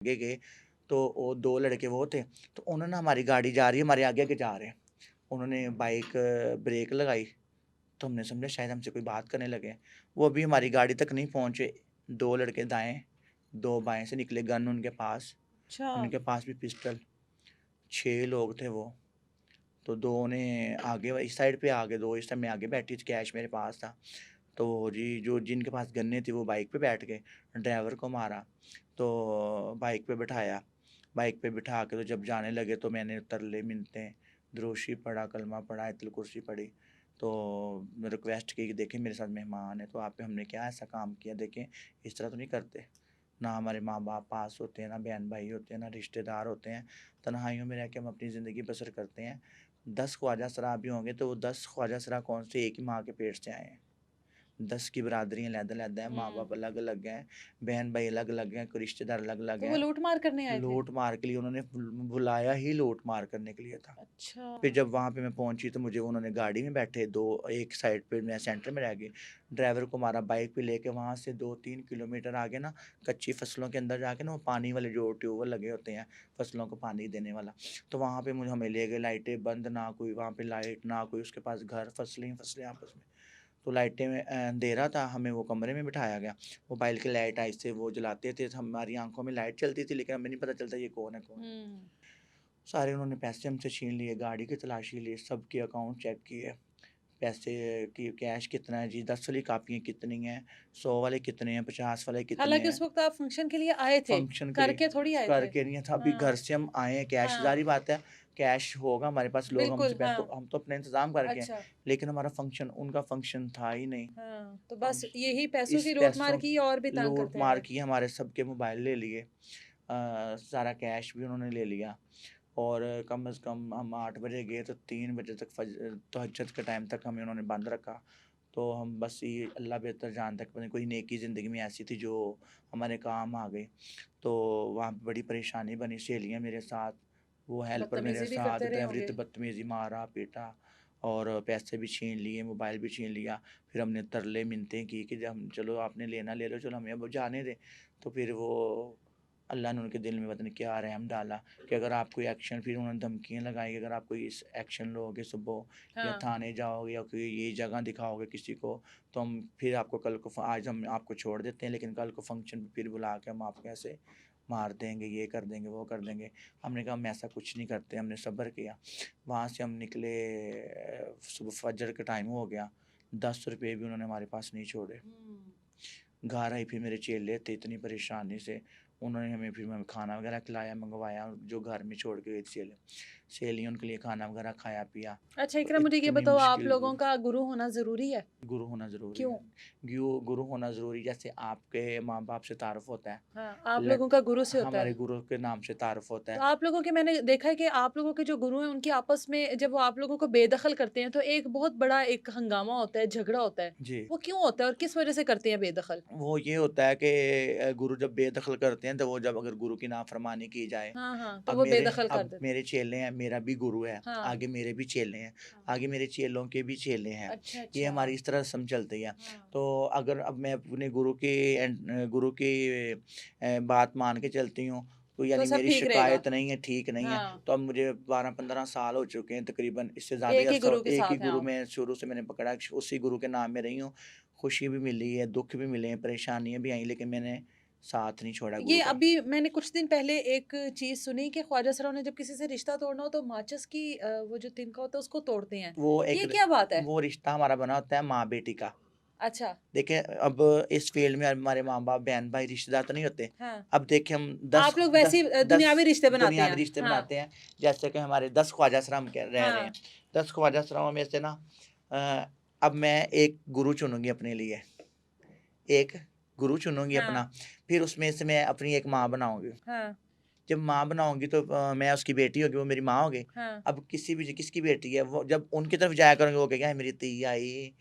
आगे गए तो वो 2 लड़के वो थे, तो उन्होंने हमारी गाड़ी जा रही है, हमारे आगे-आगे जा रहे हैं। उन्होंने बाइक ब्रेक लगाई, तो हमने समझा शायद हमसे कोई बात करने लगे हैं। वो अभी हमारी गाड़ी तक नहीं पहुँचे, 2 लड़के दाएँ, 2 बाएँ से निकले, गन उनके पास, अच्छा। उनके पास भी पिस्टल, 6 लोग थे वो। तो 2 ने आगे इस साइड पे आ गए, 2 इस टाइम मैं आगे बैठी थी, कैश मेरे पास था। तो जी जो जिनके पास गन्ने थी वो बाइक पे बैठ गए, ड्राइवर को मारा, तो बाइक पे बिठाया। बाइक पे बिठा के तो जब जाने लगे तो मैंने तरले मिन्नतें, दुरूशी पढ़ा, कलमा पढ़ा, आयतुल कुर्सी पढ़ी। तो रिक्वेस्ट की कि देखें मेरे साथ मेहमान है, तो आप पे हमने क्या ऐसा काम किया, देखें इस तरह तो नहीं करते। ना हमारे माँ-बाप पास होते हैं, ना बहन-भाई होते हैं, ना रिश्तेदार होते हैं। तन्हाइयों में रह के हम अपनी ज़िंदगी बसर करते हैं। 10 ख्वाजा सराबी होंगे तो वो 10 ख्वाजा सरा कौन से एक ही माँ के पेट से आए हैं। 10 की बरादरियाँ अलग-अलग हैं, माँ-बाप हुँ। अलग-अलग हैं, बहन-भाई अलग-अलग हैं, कोई रिश्तेदार अलग-अलग तो वो हैं। लूट-मार करने आए थे? लूट-मार के लिए उन्होंने बुलाया ही लूट-मार करने के लिए था। अच्छा। फिर जब वहाँ पे मैं पहुँची तो मुझे उन्होंने गाड़ी में बैठे 2 एक साइड पे, मैं सेंटर में रह गई। ड्राइवर को मारा, बाइक पे लेके वहाँ से 2-3 किलोमीटर आगे ना कच्ची फसलों के अंदर जाके ना वो पानी वाले जो ट्यूबवेल लगे होते हैं, फसलों को पानी देने वाला। तो वहाँ पे मुझे हमें ले गए, लाइटें बंद, ना कोई वहाँ पे लाइट, ना कोई उसके पास घर, फसलें ही फसलें आपस में। तो लाइटें में अंधेरा था, हमें वो कमरे में बिठाया गया। मोबाइल की लाइट आहिस्ते वो जलाते थे, हमारी आँखों में लाइट चलती थी लेकिन हमें नहीं पता चलता ये कौन है, कौन है। हुँ। सारे उन्होंने पैसे हमसे छीन लिए, गाड़ी की तलाशी ली, सबके अकाउंट चेक किए। पैसे की कैश कितना है जी, 10 वाली कापियाँ कितनी हैं, 100 वाले कितने हैं, 50 वाले कितने हालाँकि हैं। उस वक़्त आप फ़ंक्शन के लिए आए थे, फंक्शन के लिए करके थोड़ी आए थे। करके नहीं था, अभी हाँ, घर से हम आए हैं, कैश हाँ, ज़ाहिर बात है, कैश होगा हमारे पास, लोग हमसे बिल्कुल, पैसे तो हाँ। हम तो अपना इंतज़ाम करके हैं, अच्छा, लेकिन हमारा फंक्शन, उनका फंक्शन था ही नहीं। हाँ, तो हम बस यही पैसों इस की लूट-मार पैसों की और भी तंग लूट करते मार रहे। की हमारे सबके मोबाइल ले लिए, सारा कैश भी उन्होंने ले लिया। और कम से कम हम 8 बजे गए तो 3 बजे तक तहज्जुद के टाइम तक हमें उन्होंने बंद रखा। तो हम बस ये अल्लाह बेहतर जानता है कि पता नहीं कोई नेकी ज़िंदगी में ऐसी थी जो हमारे काम आ गई। तो वहाँ पे बड़ी परेशानी बनी, सहेलियाँ मेरे साथ, वो हेल्पर मेरे बदतमीज़ी भी साथ, करते रहे ड्राइवर होंगे। इतनी बदतमीज़ी, मारा, पीटा और पैसे भी छीन लिए, मोबाइल भी छीन लिया। फिर हमने तरले मिन्नतें की कि जब हम चलो आपने लेना ले लो, चलो हमें अब जाने दें। तो फिर वो अल्लाह ने उनके दिल में पता नहीं क्या रहम डाला कि अगर आप कोई एक्शन, फिर उन्होंने धमकियाँ लगाई कि अगर आप कोई इस एक्शन लोगे सुबह या हाँ, थाने जाओगे या कोई ये जगह दिखाओगे किसी को, तो हम फिर आपको कल को आज हम आपको छोड़ देते हैं लेकिन कल को फंक्शन पे फिर बुला के हम आपको ऐसे मार देंगे, ये कर देंगे, वो कर देंगे। हमने कहा हम ऐसा कुछ नहीं करते, हमने सब्र किया। वहाँ से हम निकले, सुबह फजर का टाइम हो गया, 10 रुपये भी उन्होंने हमारे पास नहीं छोड़े। हुँ। घर आए फिर मेरे चेले थे, इतनी परेशानी से उन्होंने हमें फिर हमें खाना वगैरह खिलाया, मंगवाया, जो घर में छोड़ के गई थी सहेलियों, उनके लिए खाना वगैरह खाया पिया। अच्छा तो इकरा मुझे ये इतनी बताओ आप मुश्किल लोगों का गुरु होना ज़रूरी है? गुरु होना ज़रूरी क्यों? है। गुरु होना ज़रूरी, जैसे आपके माँ-बाप से तारुफ़ होता है, हाँ, आप लट लोगों का गुरु से होता हमारे है। गुरु के नाम से तारुफ़ होता तो है। आप लोगों के मैंने देखा है कि आप लोगों के जो गुरु हैं उनकी आपस में जब वो आप लोगों को बेदखल करते हैं तो एक बहुत बड़ा एक हंगामा होता है, झगड़ा होता है। जी। वो क्यों होता है और किस वज़ह से करते हैं बेदखल? वो ये होता है कि गुरु जब बेदखल करते हैं तो वो जब अगर गुरु की नाफ़रमानी की जाए, हाँ, हाँ, तो वो बेदखल कर अब देते हैं। मेरे चेले हैं, मेरा भी गुरु है, हाँ, आगे मेरे भी चेले हैं, आगे मेरे चेलों के भी चेले हैं। अच्छा, ये अच्छा। हमारी इस तरह रस्म चलती है। हाँ। तो अगर अब मैं अपने गुरु की बात मान के चलती हूँ, तो तो यानी सब मेरी ठीक रहेगा। शिकायत नहीं है, ठीक नहीं है। हाँ, तो अब मुझे 12-15 साल हो चुके हैं तकरीबन, इससे ज़्यादा ही एक ही अरसा, गुरु के एक ही साथ हैं गुरु आप। में शुरू से मैंने पकड़ा, उसी गुरु के नाम में रही हूँ। खुशी भी मिली है, दुःख भी मिले हैं, परेशानियाँ भी आई, लेकिन मैंने साथ नहीं छोड़ा गुरु ये का। अभी मैंने कुछ दिन पहले एक चीज़ सुनी कि ख्वाजा सराव ने जब किसी से रिश्ता तोड़ना हो तो माचिस की वो जो तिनका होता है उसको तोड़ते हैं। वो एक ये क्या बात है? वो रिश्ता हमारा बना होता है माँ-बेटी का। अच्छा, देखिए, अब इस फ़ील्ड में हमारे माँ-बाप, बहन-भाई रिश्तेदार तो नहीं होते। हाँ। अब देखिए हम 10 आप लोग वैसे ही 10 दुनियावी रिश्ते बनाते दुनियावी हैं। रिश्ते हाँ, बनाते हैं, जैसे कि हमारे 10 ख्वाजा आश्रम के रह रहे हाँ, हैं। 10 ख्वाजा आश्रमों में से ना अब मैं एक गुरु चुनूँगी अपने लिए, एक गुरु चुनूँगी हाँ, अपना, फिर उसमें से मैं अपनी एक माँ बनाऊँगी। हाँ, जब माँ बनाऊँगी तो मैं उसकी बेटी होगी, वो मेरी माँ हो गई। हाँ। अब किसकी बेटी है, वो जब उनकी तरफ जाया करूँगी, वो कहेगा, "हाय मेरी धी आई।"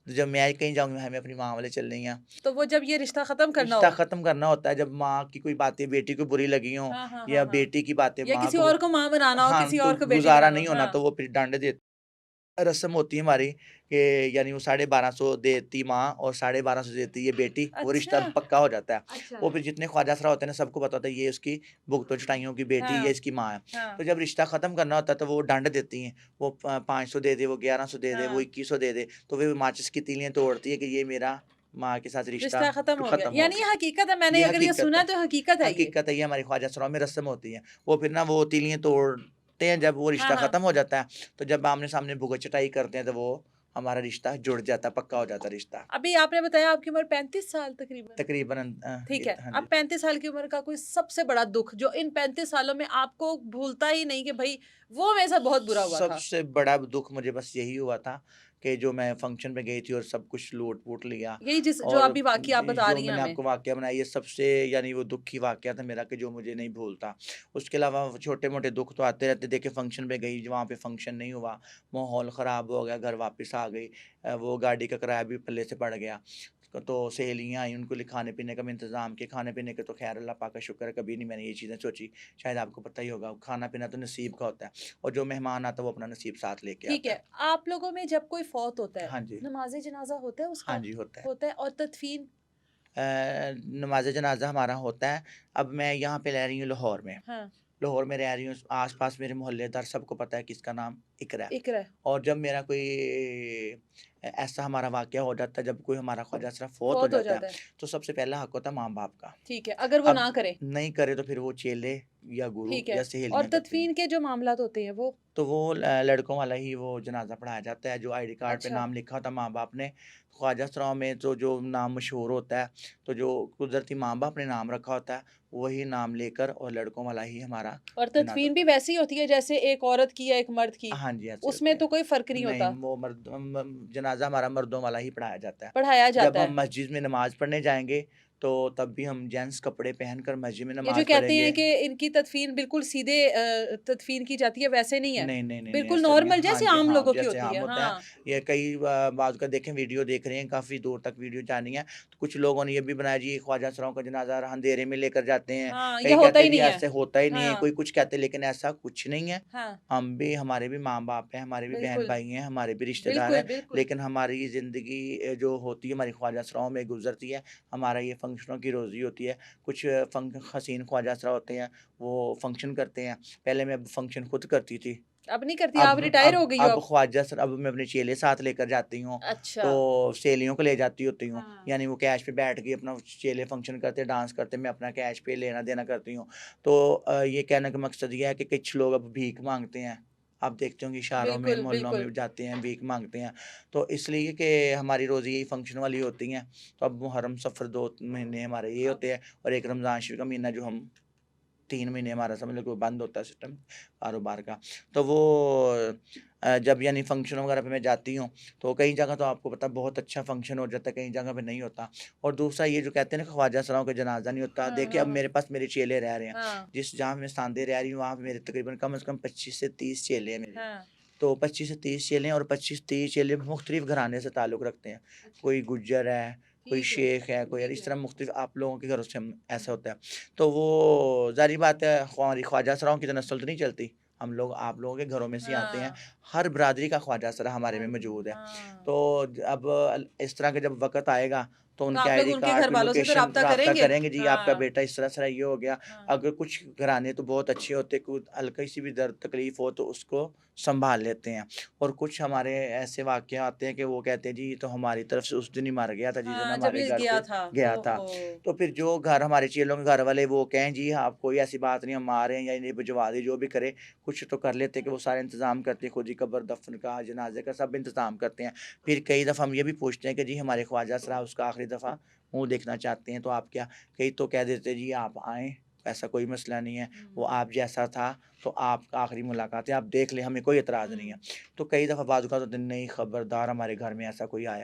तो जब मैं कहीं जाऊँगी, "हमें अपनी माँ वाले चल रही हैं।" तो वो जब ये रिश्ता ख़त्म करना रिश्ता हो ख़त्म करना होता है, जब माँ की कोई बातें बेटी को बुरी लगी हों हाँ, हाँ, हाँ, या हाँ। बेटी की बातें या माँ किसी को, और को माँ बनाना हो, हाँ, किसी तो और को बेटी गुज़ारा बनाना हो। नहीं होना, हाँ। तो वो फिर डाँड देती रस्म होती है हमारी कि यानी वो 1250 देती माँ और 1250 देती ये बेटी, वो रिश्ता अच्छा, पक्का हो जाता है। अच्छा। वो फिर जितने ख्वाजा-सरा होते हैं ना, सबको पता होता है ये उसकी भुगतो-चटाइयों की बेटी, ये हाँ, इसकी माँ है। हाँ, तो जब रिश्ता ख़त्म करना होता है तो वो डांड देती हैं, वो 500 दे दे, वो 1100 दे दे, वो हाँ। 2100 दे दे, तो वो माचिस की तीलियाँ तोड़ती है कि ये मेरा माँ के साथ रिश्ता रिश्ता खत्म हो गया। ख़त्म हो यानी ये गया। हकीकत है, मैंने ये अगर ये हकीकत सुना है। है तो हकीकत है ये। हकीकत है, ये हमारे ख्वाजा सराओं में रस्म होती है। वो फिर ना वो तीलियाँ तोड़ते हैं, जब वो हाँ, रिश्ता हाँ। ख़त्म हो जाता है, तो जब आमने-सामने भुगत-चटाई करते हैं, तो वो हमारा रिश्ता जुड़ जाता है, पक्का हो जाता है रिश्ता। अभी आपने बताया आपकी उम्र 35 साल तकरीबन? तकरीबन ठीक है। हाँ अब जी। 35 साल की उम्र का कोई सबसे बड़ा दुःख जो इन 35 सालों में आपको भूलता ही नहीं कि भई वो मेरे साथ बहुत बुरा हुआ था? सबसे बड़ा दुःख मुझे बस यही हुआ था कि जो मैं फ़ंक्शन पे गई थी और सब कुछ लूट-वूट लिया, यही जिस जो और अभी वाक़या आप बता जो रही हैं मैंने हमें। आपको वाक़या बनाया, ये सबसे यानी वो दुखी वाक़या था मेरा, कि जो मुझे नहीं भूलता। उसके अलावा छोटे-मोटे दुःख तो आते रहते। देखिए फ़ंक्शन पे गई, वहाँ पे फ़ंक्शन नहीं हुआ, माहौल ख़राब हो गया, घर वापस आ गई। वो गाड़ी का किराया भी पल्ले से पड़ गया। तो सहेलियाँ आई, उनको लिए खाने-पीने का भी इंतज़ाम किया। खाने-पीने के तो ख़ैर अल्लाह पाक का शुक्र है, कभी नहीं मैंने ये चीज़ें सोची। शायद आपको पता ही होगा, खाना-पीना तो नसीब का होता है, और जो मेहमान आता है वो अपना नसीब साथ लेके ठीक आता है। है। आप लोगों में जब कोई फ़ौत होता है, हाँ जी। नमाज़े जनाज़ा होता है हाँ उसका? जी, होता है। होता है और तदफ़ीन? नमाज़ जनाज़ा हमारा होता है। अब मैं यहाँ पे रह रही हूँ लाहौर में। हाँ, लाहौर में रह रही हूँ, आस-पास मेरे मोहल्लेदार सबको पता है कि इसका नाम इकरा है। इक़रा। और जब मेरा कोई ऐसा हमारा वाक़या हो जाता है, जब कोई हमारा ख्वाजा सरा फ़ौत हो फ़ौत हो जाता है, जाता है। तो सबसे पहला हक होता है माँ-बाप का। ठीक है, अगर वो अब ना करे? नहीं करे तो फिर वो चेले या गुरु ठीक या है। और सहेलियाँ करती हैं। तदफ़ीन के जो मामलात होते हैं वो? तो वो लड़कों वाला ही वो जनाज़ा पढ़ाया जाता है, जो आईडी कार्ड पे अच्छा। नाम लिखा होता है माँ-बाप ने। ख्वाजा सराओं में तो जो नाम मशहूर होता है, तो जो कुदरती माँ-बाप ने नाम रखा होता है, वही नाम लेकर, और लड़कों वाला ही हमारा और जनाज़ा तदफ़ीन भी होता है। वैसी ही होती है जैसे एक औरत की या एक मर्द की? हाँ जी, ऐसे होते उसमें हैं। तो कोई फ़र्क नहीं नहीं, होता, वो जनाज़ा हमारा मर्दों वाला ही पढ़ाया जाता है। पढ़ाया जब जाता हम है। मस्जिद में नमाज़ पढ़ने जाएँगे, तो तब भी हम जेंट्स कपड़े पहनकर मस्जिद में ये जो नमाज़ कहते हैं पढ़ेंगे। कि इनकी तदफ़ीन बिल्कुल सीधे तदफ़ीन की जाती है, वैसे नहीं है? नहीं, नहीं, नहीं, नहीं, बिल्कुल ऐसा नहीं है। नॉर्मल हाँ जैसे जी, आम हाँ, लोगों की जैसे होती आम है। होता है। हाँ, ये कई बाज़ का देखें, वीडियो देख रहे हैं, काफ़ी दूर तक वीडियो जानी है, तो कुछ लोगों ने ये भी बनाया जी, ख्वाजा सराओं का जनाज़ा अंधेरे में लेकर जाते हैं। हाँ, ये कई होता कहते ही हैं जी नहीं है। ऐसे होता ही नहीं है, हाँ, कोई कुछ कहते हैं, लेकिन ऐसा कुछ नहीं है। हाँ, हम भी, हमारे भी माँ-बाप हैं, हमारे भी बिल्कुल, बहन-भाई हैं, हमारे भी रिश्तेदार बिल्कुल, हैं, बिल्कुल। लेकिन हमारी ज़िंदगी जो होती है, हमारी ख्वाजा सराओं में गुज़रती है। हमारा ये फ़ंक्शनों की रोज़ी होती है। कुछ हसीन ख्वाजा सरा होते हैं, वो फ़ंक्शन करते हैं। पहले मैं फ़ंक्शन खुद करती थी। अब नहीं करती, आप अब रिटायर हो अब गई हो अब अब? ख्वाजा सर, अब मैं अपने चेले साथ लेकर जाती हूँ, अच्छा। तो सहेलियों को ले जाती होती हूँ। हाँ। यानी वो कैश पे बैठ के अपना चेले फंक्शन करते, डांस करते, मैं अपना कैश पे लेना-देना करती हूँ। तो ये कहने का मकसद ये है कि कुछ लोग अब भीख माँगते हैं। आप देखते होंगे इशारों में, बिल्कुल, मोहल्लों बिल्कुल। में जाते हैं, भीख माँगते हैं। तो इसलिए कि हमारी रोज़ी यही फंक्शन वाली होती हैं। तो अब मुहर्रम, सफ़र 2 महीने हमारे ये अब होते हैं, और एक रमज़ान शरीफ का महीना, जो हम 3 महीने हमारा समझ लो कि बंद होता है सिस्टम कारोबार का। तो वो जब यानी फ़ंक्शन वगैरह पे मैं जाती हूँ, तो कई जगह तो आपको पता है बहुत अच्छा फ़ंक्शन हो जाता है, कई जगह पे नहीं होता। और दूसरा ये जो कहते हैं ना, ख्वाजा सराओं का जनाज़ा नहीं होता। हाँ, देखिए, हाँ, अब हाँ। मेरे पास मेरे चेले रह रहे हैं। हाँ, जहाँ मैं साँदे रह रही हूँ, वहाँ पे मेरे तकरीबन कम से कम 25 से 30 चेले हैं मेरे। हाँ। तो 25 से 30 चेले हैं, और 25-30 चेले मुख्तलिफ़ घराने से ताल्लुक़ रखते हैं। अच्छा, कोई गुज्जर है, कोई ठीक है, शेख है, कोई यार ठीक इस है। तरह मुख्तलिफ़ आप लोगों के घरों से हम ऐसा होता है। तो वो ज़ाहिर-सी बात है, हमारी ख्वाजा सराओं की तो नस्ल तो नहीं चलती। हम लोग आप लोगों के घरों में से ही आते हैं। हाँ, हर बिरादरी का ख्वाजा सरा हमारे में हर मौजूद है। हाँ। तो अब इस तरह का जब वक़्त आएगा, तो तो उनके आप लोग आईडी उनके कार्ड पे घरवालों से तो लोकेशन राब्ता राब्ता करेंगे? करेंगे जी, आपका हाँ, बेटा इस तरह-तरह ये हो गया। हाँ। अगर कुछ घराने तो बहुत अच्छे होते, कुछ हल्की-सी भी दर्द तकलीफ़ हो तो उसको सँभाल लेते हैं। और कुछ हमारे ऐसे वाक़या आते हैं कि वो कहते हैं जी, ये तो हमारी तरफ से उस दिन ही मर गया था जिस दिन हाँ, जब हमारे ये घर गया पे था। गया था। ओहो! तो फिर जो घर हमारे चेलों के घर वाले वो कहें जी, हाँ, कोई ऐसी बात नहीं, हम आ रहे हैं, या इन्हें भिजवा दें, जो भी करे। कुछ तो कर लेते हैं कि वो सारे इंतज़ाम करते हैं, खुद ही कब्र, दफ़न का, जनाज़े का सब इंतज़ाम करते हैं। फिर कई दफ़ा हम ये भी पूछते हैं कि जी, हमारे ख्वाजा सरा उसका आखिरी दफ़ा मुँह देखना चाहते हैं, तो आप क्या? कई तो कह देते हैं जी, आप आएँ, ऐसा कोई मसला नहीं है। वो हुँ, आप जैसा था, तो आपका आखिरी मुलाकात है, आप देख लें, हमें कोई एतराज़ नहीं है। हुँ। तो कई दफ़ा बाज़ औक़ात होता है, नहीं, खबरदार, हमारे घर में ऐसा कोई आया